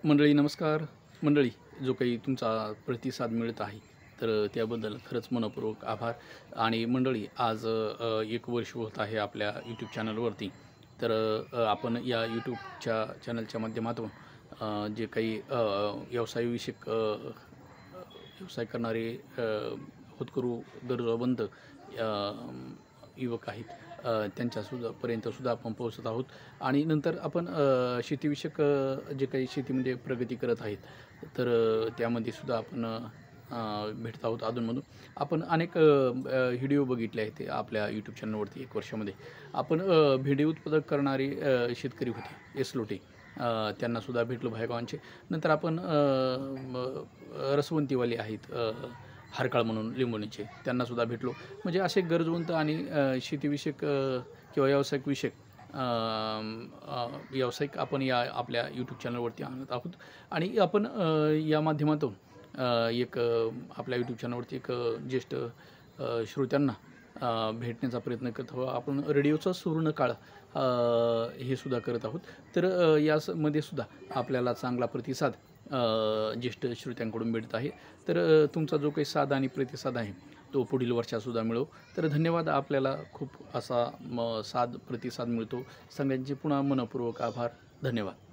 मंडळी नमस्कार. मंडळी, जो काही तुमचा प्रतिसाद मिळत आहे तर त्याबद्दल खरंच मनःपूर्वक आभार. आणि मंडळी, आज 1 वर्ष होत आहे आपल्या यूट्यूब चॅनलवरती. तर आपण या यूट्यूबच्या चॅनलच्या माध्यमातून जे काही व्यवसायविषयक व्यवसाय करणारे होतकरू गरजवंत युवक आहेत, त्यांच्यापर्यंतसुद्धा आपण पोहोचत आहोत. आणि नंतर आपण शेतीविषयक जे काही शेतीमध्ये प्रगती करत आहेत तर त्यामध्ये सुद्धा आपण भेटत आहोत अधूनमधून. आपण अनेक व्हिडिओ बघितले आहेत आपल्या यूट्यूब चॅनलवरती 1 वर्षामध्ये. आपण भेंडी उत्पादक करणारे शेतकरी होते एसलोटे, त्यांनासुद्धा भेटलो बाहेरगावांचे. नंतर आपण रसवंतीवाले आहेत हारकाळ म्हणून लिंबोणीचे, त्यांनासुद्धा भेटलो. म्हणजे असे गरजवंत आणि शेतीविषयक किंवा व्यावसायिक व्यावसायिक आपण या आपल्या यूट्यूब चॅनलवरती आणत आहोत. आणि आपण या माध्यमातून आपल्या यूट्यूब चॅनलवरती एक ज्येष्ठ श्रोत्यांना भेटण्याचा प्रयत्न करत आहोत. आपण रेडिओचा सुवर्णकाळ हे सुद्धा करत आहोत. तर यामध्ये सुद्धा आपल्याला चांगला प्रतिसाद ज्येष्ठ श्रोत्यांकडून मिळत आहे. तर तुमचा जो काही साथ आणि प्रतिसाद आहे तो पुढील वर्षातसुद्धा मिळो. तर धन्यवाद. आपल्याला खूप असा साथ प्रतिसाद मिळतो. सगळ्यांचे पुन्हा मनःपूर्वक आभार. धन्यवाद.